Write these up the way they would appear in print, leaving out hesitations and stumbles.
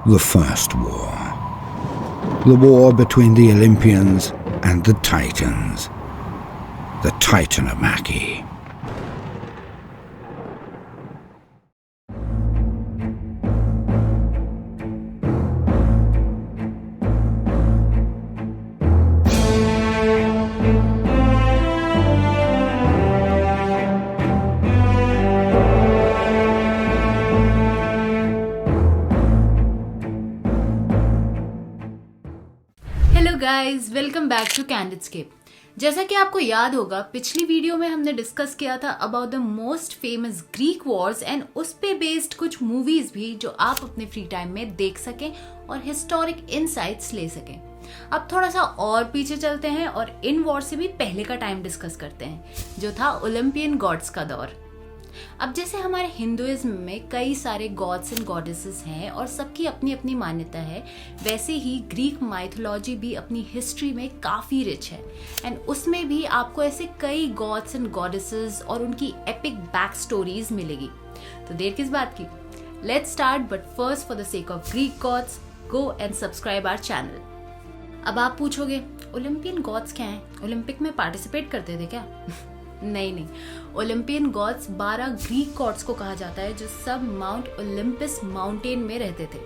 The First War. The war between the Olympians and the Titans. The Titanomachy. Hello guys, welcome back to Candidscape. जैसा कि आपको याद होगा, पिछली video में हमने डिस्कस किया था about the most famous Greek Wars and उस पे बेस्ड कुछ मूवीज भी जो आप अपने फ्री टाइम में देख सकें और हिस्टोरिक इनसाइट्स ले सकें। अब थोड़ा सा और पीछे चलते हैं और इन वॉर से भी पहले का टाइम डिस्कस करते हैं, जो था ओलंपियन गॉड्स का दौर। अब जैसे हमारे हिंदुइज्म में कई सारे गॉड्स एंड गॉडेसेस हैं और सबकी अपनी अपनी मान्यता है, वैसे ही ग्रीक माइथोलॉजी भी अपनी हिस्ट्री में काफ़ी रिच है एंड उसमें भी आपको ऐसे कई गॉड्स एंड गॉडेसेस और उनकी एपिक बैक स्टोरीज मिलेगी। तो देर किस बात की, let's start. But first, for the sake of Greek gods, go and subscribe our channel. अब आप पूछोगे, ओलंपियन गॉड्स क्या हैं? ओलंपिक में पार्टिसिपेट करते थे क्या? नहीं, ओलंपियन गॉड्स 12 ग्रीक गॉड्स को कहा जाता है जो सब माउंट ओलंपस माउंटेन में रहते थे।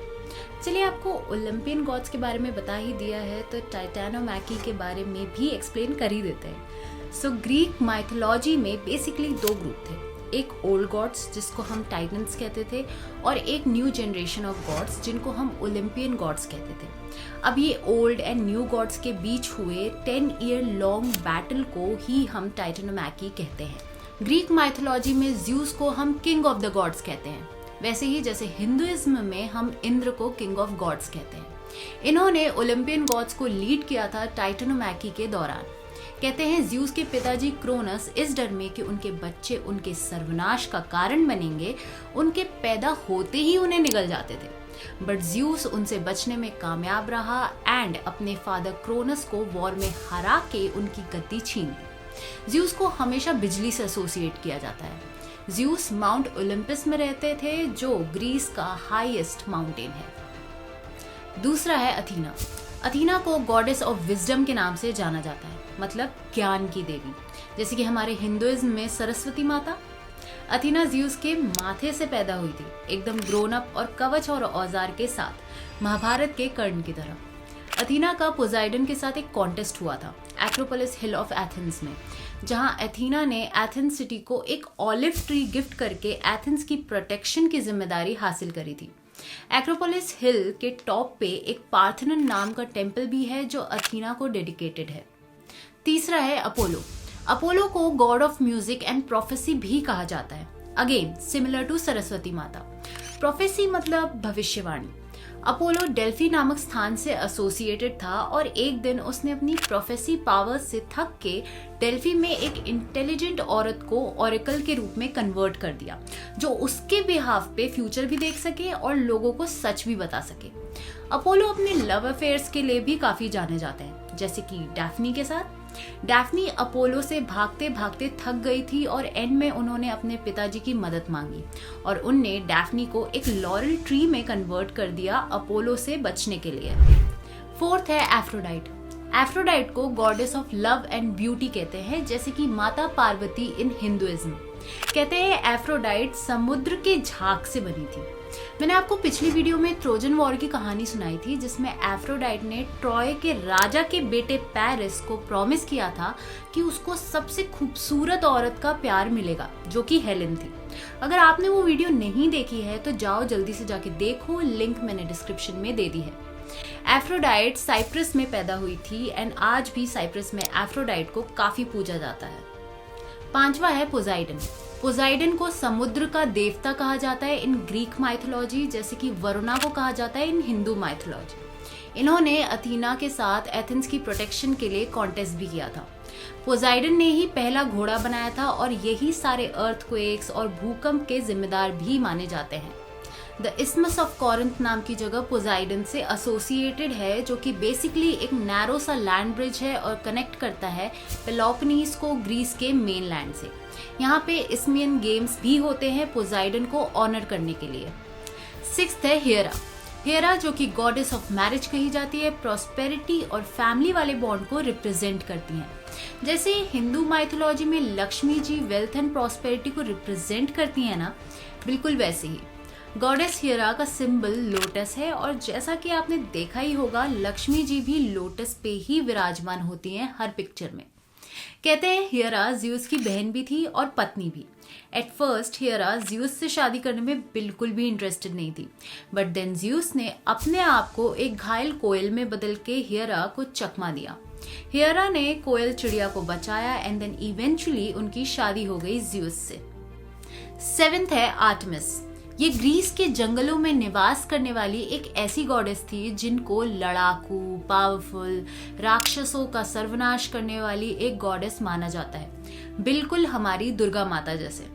चलिए, आपको ओलंपियन गॉड्स के बारे में बता ही दिया है तो टाइटैनोमैकी के बारे में भी एक्सप्लेन कर ही देते हैं। सो ग्रीक माइथोलॉजी में बेसिकली दो ग्रुप थे, एक ओल्ड गॉड्स जिसको हम टाइटन्स कहते थे और एक न्यू जनरेशन ऑफ गॉड्स जिनको हम ओलंपियन गॉड्स कहते थे। अब ये ओल्ड एंड न्यू गॉड्स के बीच हुए 10 ईयर लॉन्ग बैटल को ही हम टाइटैनोमैकी कहते हैं। ग्रीक माइथोलॉजी में ज्यूस को हम किंग ऑफ द गॉड्स कहते हैं, वैसे ही जैसे हिंदुइज्म में हम इंद्र को किंग ऑफ गॉड्स कहते हैं। इन्होंने ओलंपियन गॉड्स को लीड किया था टाइटैनोमैकी के दौरान। कहते हैं ज्यूस के पिताजी क्रोनस इस डर में कि उनके बच्चे उनके सर्वनाश का कारण बनेंगे, उनके पैदा होते ही उन्हें निगल जाते थे। बट ज्यूस उनसे बचने में कामयाब रहा एंड अपने फादर क्रोनस को वॉर में हरा के उनकी गद्दी छीन ली। ज्यूस को हमेशा बिजली से एसोसिएट किया जाता है। ज्यूस माउंट ओलंपस में रहते थे जो ग्रीस का हाईएस्ट माउंटेन है। दूसरा है अथीना। अथीना को गॉडेस ऑफ विजडम के नाम से जाना जाता है, मतलब ज्ञान की देवी। जैसे कि हमारे हिंदुइज्म में सरस्वती माता। अथीना ज्यूस के माथे से पैदा हुई थी, एकदम ग्रोन अप और कवच और औजार के साथ, महाभारत के कर्ण की तरह। अथीना का पोजाइडन के साथ एक कॉन्टेस्ट हुआ था एक्रोपोलिस हिल ऑफ एथेंस में, जहां अथीना ने एथेंस सिटी को एक ऑलिव ट्री गिफ्ट करके एथेंस की प्रोटेक्शन की जिम्मेदारी हासिल करी थी। एक्रोपोलिस हिल के टॉप पे एक पार्थेनन नाम का टेम्पल भी है जो अथीना को डेडिकेटेड है। तीसरा है अपोलो। अपोलो को God of music and prophecy भी कहा जाता है, अगेन सिमिलर टू सरस्वती माता। प्रोफेसी मतलब भविष्यवाणी। अपोलो डेल्फी नामक स्थान से एसोसिएटेड था और एक दिन उसने अपनी प्रोफेसी पावर से थक के डेल्फी में एक इंटेलिजेंट औरत को ऑरेकल के रूप में कन्वर्ट कर दिया, जो उसके बिहाफ पे फ्यूचर भी देख सके और लोगों को सच भी बता सके। अपोलो अपने लव अफेयर्स के लिए भी काफी जाने जाते हैं, जैसे कि डैफ्नी के साथ। डैफ्नी अपोलो से भागते भागते थक गई थी और एंड में उन्होंने अपने पिताजी की मदद मांगी और उनने डैफ्नी को एक लॉरल ट्री में कन्वर्ट कर दिया अपोलो से बचने के लिए। फोर्थ है एफ्रोडाइट। एफ्रोडाइट को goddess of love and beauty कहते हैं, जैसे कि माता पार्वती इन हिंदुइज्म। कहते हैं एफ्रोडाइट समुद्र के झाग से बनी थी। मैंने आपको पिछली वीडियो में ट्रोजन वॉर की कहानी सुनाई थी, जिसमें एफ्रोडाइट ने ट्रॉय के राजा के बेटे पैरिस को प्रॉमिस किया था कि उसको सबसे खूबसूरत औरत का प्यार मिलेगा, जो कि हेलेन थी। अगर आपने वो वीडियो नहीं देखी है तो जाओ जल्दी से जाके देखो, लिंक मैंने डिस्क्रिप्शन में दे दी है। एफ्रोडाइट साइप्रस में पैदा हुई थी एंड आज भी साइप्रस में एफ्रोडाइट को काफी पूजा जाता है। पांचवा है पोजाइडन। पोजाइडन को समुद्र का देवता कहा जाता है इन ग्रीक माइथोलॉजी, जैसे कि वरुणा को कहा जाता है इन हिंदू माइथोलॉजी। इन्होंने अथीना के साथ एथेंस की प्रोटेक्शन के लिए कॉन्टेस्ट भी किया था। पोजाइडन ने ही पहला घोड़ा बनाया था और यही सारे अर्थक्वेक्स और भूकंप के जिम्मेदार भी माने जाते हैं। द इस्मस ऑफ कॉरिंथ नाम की जगह पोजाइडन से एसोसिएटेड है, जो कि बेसिकली एक नैरो सा लैंड ब्रिज है और कनेक्ट करता है पेलोपोनीस को ग्रीस के मेन लैंड से। यहाँ पे इस्मियन गेम्स भी होते हैं पोजाइडन को ऑनर करने के लिए। सिक्स्थ है हियरा। हेरा, जो कि गॉडेस ऑफ मैरिज कही जाती है, प्रॉस्पेरिटी और फैमिली वाले बॉन्ड को रिप्रेजेंट करती हैं। जैसे हिंदू माइथोलॉजी में Lakshmi ji wealth and prosperity को रिप्रेजेंट करती हैं ना, बिल्कुल वैसे ही गॉडेस हेरा का सिंबल लोटस है। और जैसा कि आपने देखा ही होगा, लक्ष्मी जी भी लोटस पे ही विराजमान होती हैं हर पिक्चर में। कहते हैं हेरा ज़्यूस की बहन भी थी और पत्नी भी। एट फर्स्ट हेरा ज़्यूस से शादी करने में बिल्कुल भी इंटरेस्टेड नहीं थी, बट देन ज़्यूस ने अपने आप को एक घायल कोयल में बदल के हेरा को चकमा दिया। हेरा ने कोयल चिड़िया को बचाया एंड देन इवेंचुअली उनकी शादी हो गई ज़्यूस से। 7th है आर्टेमिस। ये ग्रीस के जंगलों में निवास करने वाली एक ऐसी गॉडेस थी जिनको लड़ाकू, पावरफुल, राक्षसों का सर्वनाश करने वाली एक गॉडेस माना जाता है, बिल्कुल हमारी दुर्गा माता जैसे।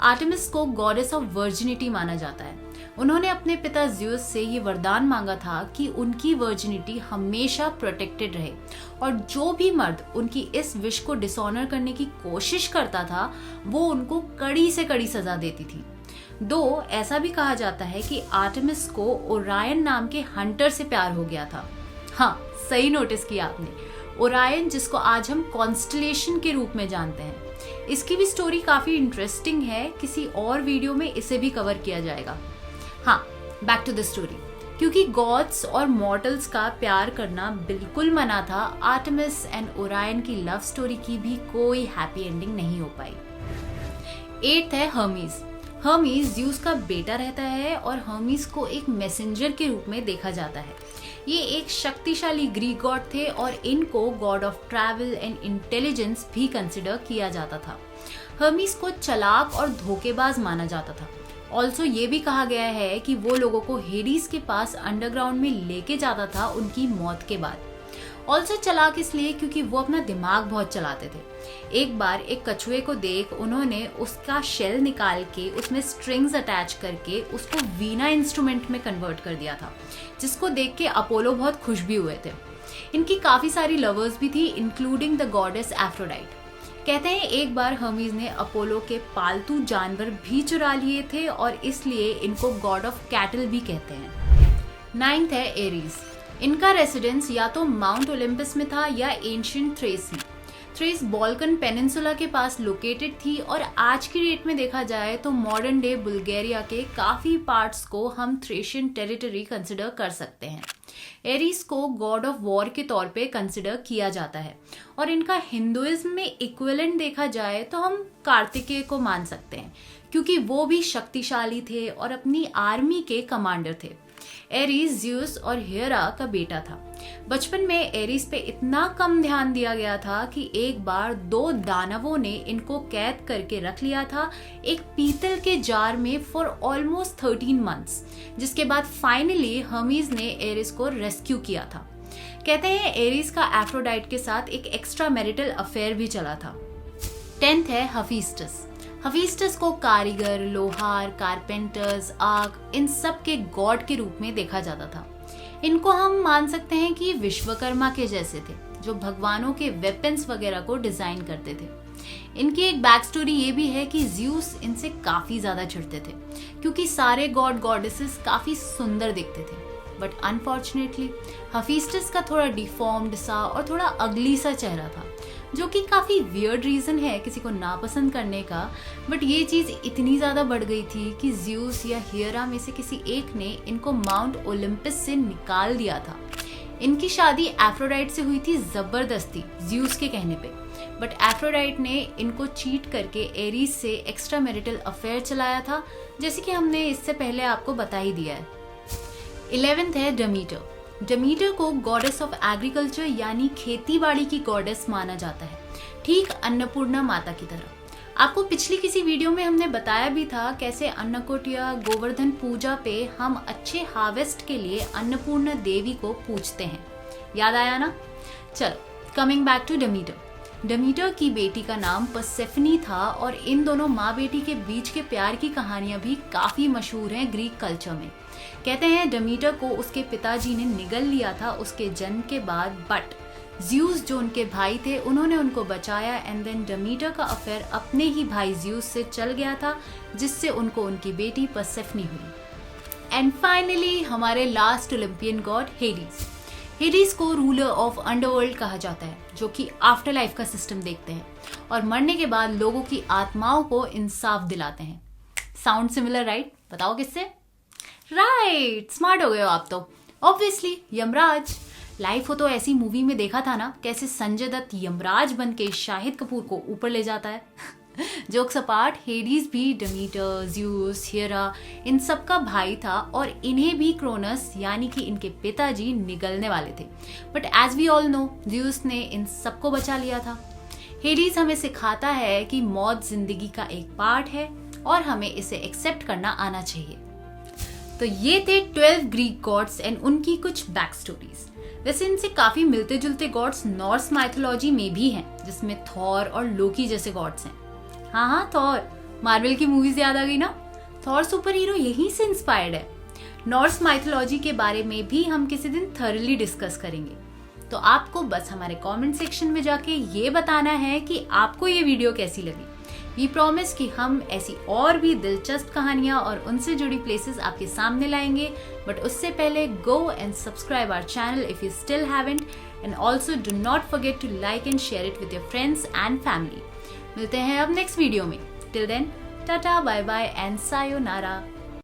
आर्टेमिस को गॉडेस ऑफ वर्जिनिटी माना जाता है। उन्होंने अपने पिता ज़्यूस से ये वरदान मांगा था कि उनकी वर्जिनिटी हमेशा प्रोटेक्टेड रहे, और जो भी मर्द उनकी इस विश को डिसऑनर करने की कोशिश करता था वो उनको कड़ी से कड़ी सजा देती थी। दो ऐसा भी कहा जाता है कि आर्टेमिस को ओरायन नाम के हंटर से प्यार हो गया था। हाँ, सही नोटिस किया आपने, ओरायन, जिसको आज हम कॉन्स्टलेशन के रूप में जानते हैं। इसकी भी स्टोरी काफी इंटरेस्टिंग है, किसी और वीडियो में इसे भी कवर किया जाएगा। हाँ, बैक टू द स्टोरी। क्योंकि गॉड्स और मॉर्टल्स का प्यार करना बिल्कुल मना था, आर्टेमिस एंड ओरायन की लव स्टोरी की भी कोई हैप्पी एंडिंग नहीं हो पाई। 8th है हर्मीज। हर्मीज ज़्यूस का बेटा रहता है और हर्मीज को एक मैसेंजर के रूप में देखा जाता है। ये एक शक्तिशाली ग्रीक गॉड थे और इनको God of travel and intelligence भी कंसिडर किया जाता था। हर्मीज को चालाक और धोखेबाज माना जाता था। ऑल्सो ये भी कहा गया है कि वो लोगों को हेडीज के पास अंडरग्राउंड में लेके जाता था उनकी मौत के बाद। ऑल्सो चालाक इसलिए क्योंकि वो अपना दिमाग बहुत चलाते थे। एक बार एक कछुए को देख उन्होंने उसका शेल निकाल के उसमें स्ट्रिंग्स अटैच करके उसको वीणा इंस्ट्रूमेंट में कन्वर्ट कर दिया था, जिसको देख के अपोलो बहुत खुश भी हुए थे। इनकी काफी सारी लवर्स भी थी, इंक्लूडिंग द गॉडेस एफ्रोडाइट। कहते हैं एक बार हर्मीज ने अपोलो के पालतू जानवर भी चुरा लिए थे और इसलिए इनको गॉड ऑफ कैटल भी कहते हैं। 9th है एरीज। इनका रेसिडेंस या तो माउंट ओलंपस में था या एंशिएंट थ्रेस में। थ्रेस बाल्कन पेनिनसुला के पास लोकेटेड थी और आज की डेट में देखा जाए तो मॉडर्न डे बुल्गारिया के काफी पार्ट्स को हम थ्रेशियन टेरिटरी कंसिडर कर सकते हैं। एरीज को गॉड ऑफ वॉर के तौर पे कंसिडर किया जाता है और इनका हिंदुइज्म में इक्विवेलेंट देखा जाए तो हम कार्तिकेय को मान सकते हैं, क्योंकि वो भी शक्तिशाली थे और अपनी आर्मी के कमांडर थे। एरीज ज़्यूस और हेरा का बेटा था। बचपन में एरीज पे इतना कम ध्यान दिया गया था कि एक बार 2 दानवों ने इनको कैद करके रख लिया था एक पीतल के जार में फॉर ऑलमोस्ट 13 मंथ्स, जिसके बाद फाइनली हर्मीज ने एरीज को रेस्क्यू किया था। कहते हैं एरीज का एफ्रोडाइट के साथ एक एक्स्ट्रा मैरिटल अफेयर भी चला था। 10th है हफीस्टस। हफीस्टस को कारीगर, लोहार, कारपेंटर्स, आग, इन सब के गॉड के रूप में देखा जाता था। इनको हम मान सकते हैं कि विश्वकर्मा के जैसे थे, जो भगवानों के वेपन्स वगैरह को डिजाइन करते थे। इनकी एक बैक स्टोरी ये भी है कि ज़्यूस इनसे काफी ज्यादा चिढ़ते थे, क्योंकि सारे गॉड गॉडेसेस काफी सुंदर दिखते थे। बट अनफॉर्चुनेटली हफीस्टस का थोड़ा डिफॉर्म्ड सा और थोड़ा अगली सा चेहरा था, जो कि काफी वियर्ड रीजन है किसी को नापसंद करने का। बट ये चीज इतनी ज्यादा बढ़ गई थी कि ज़्यूस या हेरा में से किसी एक ने इनको माउंट ओलंपस से निकाल दिया था। इनकी शादी एफ्रोडाइट से हुई थी जबरदस्ती ज़्यूस के कहने पे, बट एफ्रोडाइट ने इनको चीट करके एरीज से एक्स्ट्रा मैरिटल अफेयर चलाया था, जैसे कि हमने इससे पहले आपको बता ही दिया है। 11th है डेमीटर। डेमीटर को गॉडेस ऑफ एग्रीकल्चर यानी खेती बाड़ी की गॉडेस माना जाता है, ठीक अन्नपूर्णा माता की तरह। आपको पिछली किसी वीडियो में हमने बताया भी था कैसे अन्नकूट या गोवर्धन पूजा पे हम अच्छे हार्वेस्ट के लिए अन्नपूर्णा देवी को पूजते हैं। याद आया ना? चलो, coming back to Demeter. Demeter की बेटी का नाम पर्सेफनी था और इन दोनों माँ बेटी के बीच के प्यार की कहानियां भी काफी मशहूर हैं ग्रीक कल्चर में। कहते हैं डेमीटर को उसके पिताजी ने निगल लिया था उसके जन्म के बाद, बट ज़्यूस जो उनके भाई थे उन्होंने उनको बचाया एंड देन डेमीटर का अफेयर अपने ही भाई ज़्यूस से चल गया था, जिससे उनको उनकी बेटी पर्सेफनी हुई। एंड फाइनली हमारे last Olympian God Hades. Hades को रूलर ऑफ अंडरवर्ल्ड कहा जाता है, जो कि आफ्टर लाइफ का सिस्टम देखते हैं और मरने के बाद लोगों की आत्माओं को इंसाफ दिलाते हैं। Sound similar right? बताओ किससे? राइट, स्मार्ट हो गए हो आप तो। ऑब्वियसली यमराज। लाइफ हो तो ऐसी मूवी में देखा था ना, कैसे संजय दत्त यमराज बन के शाहिद कपूर को ऊपर ले जाता है। जोक्स अपार्ट, हेडीज भी डेमीटर, ज़्यूस, हियरा इन सब का भाई था और इन्हें भी क्रोनस यानी कि इनके पिताजी निगलने वाले थे। But as we all know, Zeus ने इन सबको बचा लिया था। हेडीज हमें सिखाता है कि मौत जिंदगी का एक पार्ट है और हमें इसे एक्सेप्ट करना आना चाहिए। तो ये थे 12 ग्रीक गॉड्स एंड उनकी कुछ बैक स्टोरीज। वैसे इनसे काफी मिलते जुलते गॉड्स नॉर्स माइथोलॉजी में भी हैं, जिसमें थॉर और लोकी जैसे गॉड्स हैं। हाँ, थॉर, मार्वल की मूवीज याद आ गई ना? थॉर सुपर हीरो यहीं से इंस्पायर्ड है। नॉर्स माइथोलॉजी के बारे में भी हम किसी दिन थॉरली डिस्कस करेंगे। तो आपको बस हमारे कमेंट सेक्शन में जाके ये बताना है कि आपको ये वीडियो कैसी लगी। वी प्रॉमिस कि हम ऐसी और भी दिलचस्प कहानियां और उनसे जुड़ी प्लेसेस आपके सामने लाएंगे। बट उससे पहले go and subscribe our channel if you still haven't, and also do not forget to like and share it with your friends and family. मिलते हैं अब नेक्स्ट वीडियो में। Till then, tata, bye bye and sayonara.